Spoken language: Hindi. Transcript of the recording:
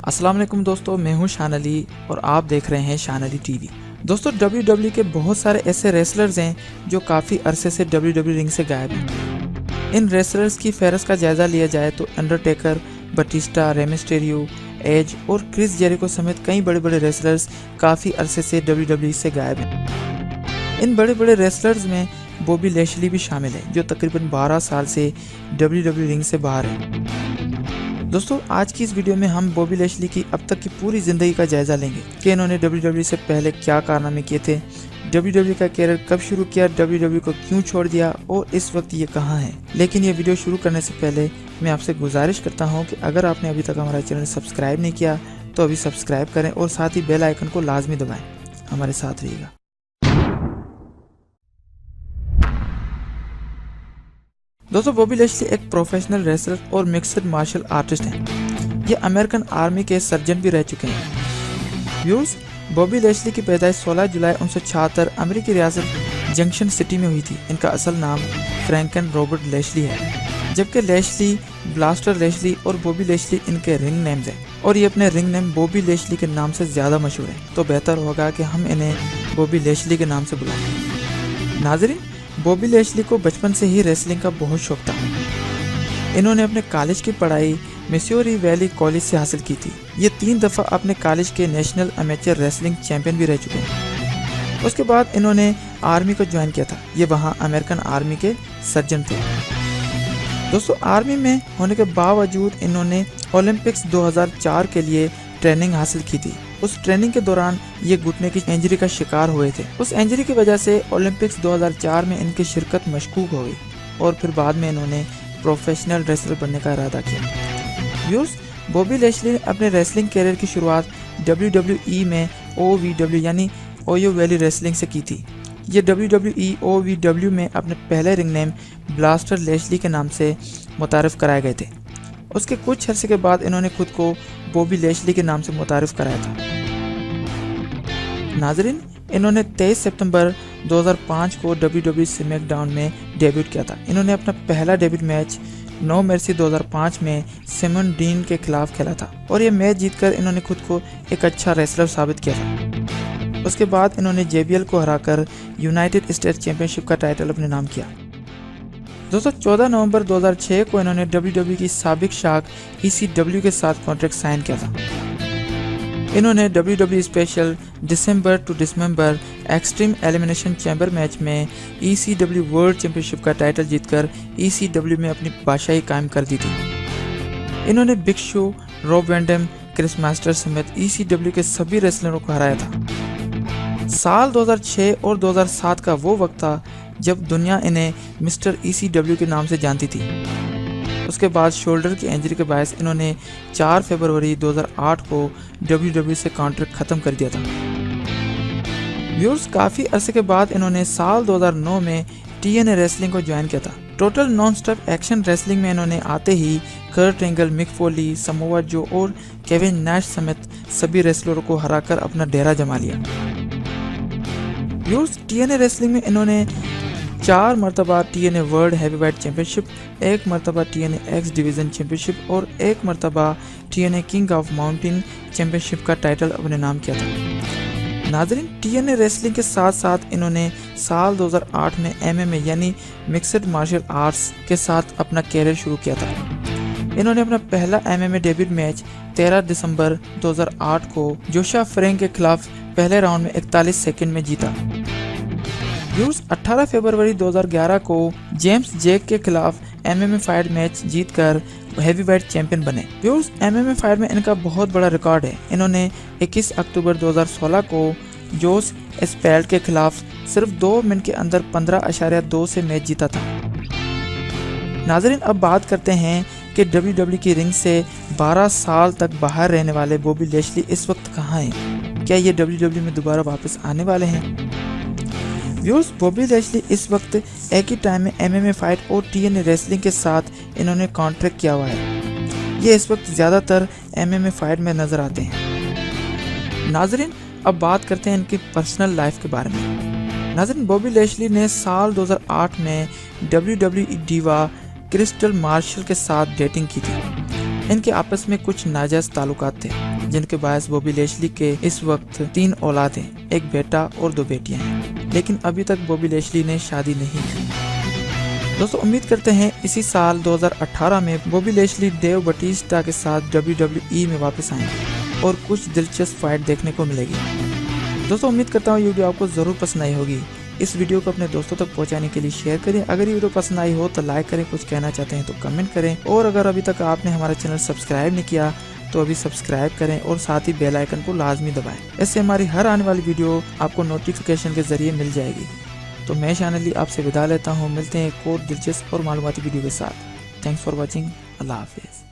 अस्सलाम वालेकुम दोस्तों, मैं हूं शान अली और आप देख रहे हैं शान अली टीवी। दोस्तों, WWE के बहुत सारे ऐसे रेसलर्स हैं जो काफ़ी अरसे से WWE रिंग से गायब हैं। इन रेसलर्स की फहरिस्त का जायज़ा लिया जाए तो अंडरटेकर, बटिस्टा, रे मिस्टेरियो, एज और क्रिस जेरिको समेत कई बड़े बड़े रेसलर्स काफ़ी अरसे से WWE से गायब हैं। इन बड़े बड़े रेसलर्स में बॉबी लैशली भी शामिल है जो तकरीबन 12 साल से WWE रिंग से बाहर है। दोस्तों, आज की इस वीडियो में हम बॉबी लैशली की अब तक की पूरी ज़िंदगी का जायज़ा लेंगे कि इन्होंने WWE से पहले क्या कारनामे किए थे, WWE का कैरियर कब शुरू किया, WWE को क्यों छोड़ दिया और इस वक्त ये कहाँ है। लेकिन ये वीडियो शुरू करने से पहले मैं आपसे गुजारिश करता हूँ कि अगर आपने अभी तक हमारा चैनल सब्सक्राइब नहीं किया तो अभी सब्सक्राइब करें और साथ ही बेल आइकन को लाजमी दबाएं। हमारे साथ रहिएगा। दोस्तों, बॉबी लैशली एक प्रोफेशनल रेसलर और मिक्सड मार्शल आर्टिस्ट हैं। ये अमेरिकन आर्मी के सर्जन भी रह चुके हैं। व्यूअर्स, बॉबी लैशली की पैदाइश 16 जुलाई 1976 अमेरिकी रियासत जंक्शन सिटी में हुई थी। इनका असल नाम फ्रैंकन रॉबर्ट लैशली है, जबकि लैशली, ब्लास्टर लैशली और बॉबी लैशली इनके रिंग नेम्स हैं और ये अपने रिंग नेम बॉबी लैशली के नाम से ज़्यादा मशहूर हैं, तो बेहतर होगा कि हम इन्हें बॉबी लैशली के नाम से बुलाएं। नाज़रीन, बॉबी लैशली को बचपन से ही रेसलिंग का बहुत शौक था। इन्होंने अपने कॉलेज की पढ़ाई मिसूरी वैली कॉलेज से हासिल की थी। ये 3 दफ़ा अपने कॉलेज के नेशनल अमेचर रेसलिंग चैंपियन भी रह चुके हैं। उसके बाद इन्होंने आर्मी को ज्वाइन किया था। ये वहाँ अमेरिकन आर्मी के सर्जन थे। दोस्तों, आर्मी में होने के बावजूद इन्होंने ओलंपिक्स 2004 के लिए ट्रेनिंग हासिल की थी। उस ट्रेनिंग के दौरान ये घुटने की इंजरी का शिकार हुए थे। उस इंजरी की वजह से ओलंपिक्स 2004 में इनकी शिरकत मशकूक हो गई और फिर बाद में इन्होंने प्रोफेशनल रेसलर बनने का इरादा किया। व्यूअर्स, बॉबी लैशली ने अपने रेसलिंग कैरियर की शुरुआत WWE में OVW यानी ओयो वैली रेसलिंग से की थी। ये WWE OVW में अपने पहले रिंग नेम ब्लास्टर लैशली के नाम से मुतारिफ कराए गए थे। उसके कुछ अर्से के बाद इन्होंने खुद को बॉबी लैशली के नाम से मुतारिफ कराया था। नाजरीन, इन्होंने 23 सितंबर 2005 को WWE स्मैकडाउन में डेब्यूट किया था। इन्होंने अपना पहला डेब्यूट मैच 9 मई 2005 में सिमन डीन के खिलाफ खेला था और ये मैच जीतकर इन्होंने खुद को एक अच्छा रेसलर साबित किया था। उसके बाद इन्होंने JBL को हराकर यूनाइटेड स्टेट्स चैंपियनशिप का टाइटल अपने नाम किया। दोस्तों, 14 नवंबर 2006 को इन्होंने WWE की साबिक शाख ECW के साथ कॉन्ट्रैक्ट साइन किया था। इन्होंने WWE special December to dismember extreme elimination chamber match में ECW वर्ल्ड चैंपियनशिप का टाइटल जीतकर ECW में अपनी बादशाही कायम कर दी थी। इन्होंने big show, Rob Van Dam, Chris Masters समेत ECW के सभी रेसलरों को हराया था। साल 2006 और 2007 का वो वक्त था जब दुनिया इन्हें मिस्टर ECW के नाम से जानती थी। उसके बाद शोल्डर की इंजरी के बायस इन्होंने 4 फरवरी 2008 को WWE से कॉन्ट्रैक्ट खत्म कर दिया था। व्यूअर्स, काफ़ी अरसे के बाद इन्होंने साल 2009 में TNA रेसलिंग को ज्वाइन किया था। Total non stop action wrestling में इन्होंने आते ही Kurt Angle, Mick Foley, Samoa Joe और केविन नैश समेत सभी रेसलरों को हराकर अपना डेरा जमा लिया। व्यूअर्स, TNA रेसलिंग में इन्होंने 4 मरतबा TNA वर्ल्ड हैवीवेट चैंपियनशिप, 1 मरतबा TNA एक्स डिवीज़न चैंपियनशिप और 1 मरतबा TNA king of mountain championship का टाइटल अपने नाम किया था। नाजरीन, TNA रेसलिंग के साथ साथ इन्होंने साल 2008 में MMA यानी मिक्सड मार्शल आर्ट्स के साथ अपना कैरियर शुरू किया था। इन्होंने अपना पहला MMA डेब्यूट मैच 13 दिसंबर 2008 को जोशा फ्रैंक के खिलाफ पहले राउंड में 41 सेकंड में जीता। व्यूअर्स, 18 फरवरी 2011 को जेम्स जेक के खिलाफ MMA फाइट मैच जीतकर हैवीवेट चैंपियन बने। व्यूअर्स, MMA फाइट में इनका बहुत बड़ा रिकॉर्ड है। इन्होंने 21 अक्टूबर 2016 को जोस एस्पेल्ट के खिलाफ सिर्फ 2 मिनट के अंदर 15.2 से मैच जीता था। नाजरीन, अब बात करते हैं कि WWE की रिंग से 12 साल तक बाहर रहने वाले बॉबी लैशली इस वक्त कहाँ हैं? क्या ये WWE में दोबारा वापस आने वाले हैं? व्यूअर्स, बॉबी लैशली इस वक्त एक ही टाइम में MMA फाइट और TNA रेसलिंग के साथ इन्होंने कॉन्ट्रैक्ट किया हुआ है। ये इस वक्त ज़्यादातर MMA फाइट में नज़र आते हैं। नाजरीन, अब बात करते हैं इनकी पर्सनल लाइफ के बारे में। नाजरीन, बॉबी लैशली ने साल 2008 में WWE डीवा क्रिस्टल मार्शल के साथ डेटिंग की थी। इनके आपस में कुछ नाजायज़ ताल्लुकात थे। जिनके बायस बॉबी लेशली के इस वक्त 3 औलाद हैं, एक बेटा और 2 बेटियां हैं। लेकिन अभी तक बॉबी लेशली ने शादी नहीं की। दोस्तों उम्मीद करते हैं इसी साल 2018 में बॉबी लेशली डेव बटिस्टा के साथ WWE में वापस आएंगे और कुछ दिलचस्प फाइट देखने को मिलेगी। दोस्तों उम्मीद करता हूँ ये वीडियो आपको जरूर पसंद आई होगी। इस वीडियो को अपने दोस्तों तक पहुंचाने के लिए शेयर करें। अगर ये वीडियो पसंद आई हो तो लाइक करें, कुछ कहना चाहते हैं तो कमेंट करें, और अगर अभी तक आपने हमारा चैनल सब्सक्राइब नहीं किया तो अभी सब्सक्राइब करें और साथ ही बेल आइकन को लाजमी दबाएं। इससे हमारी हर आने वाली वीडियो आपको नोटिफिकेशन के जरिए मिल जाएगी। तो मैं शानली आपसे विदा लेता हूँ। मिलते हैं एक और दिलचस्प और मालूमाती वीडियो के साथ। Thanks for watching. अल्लाह हाफिज़।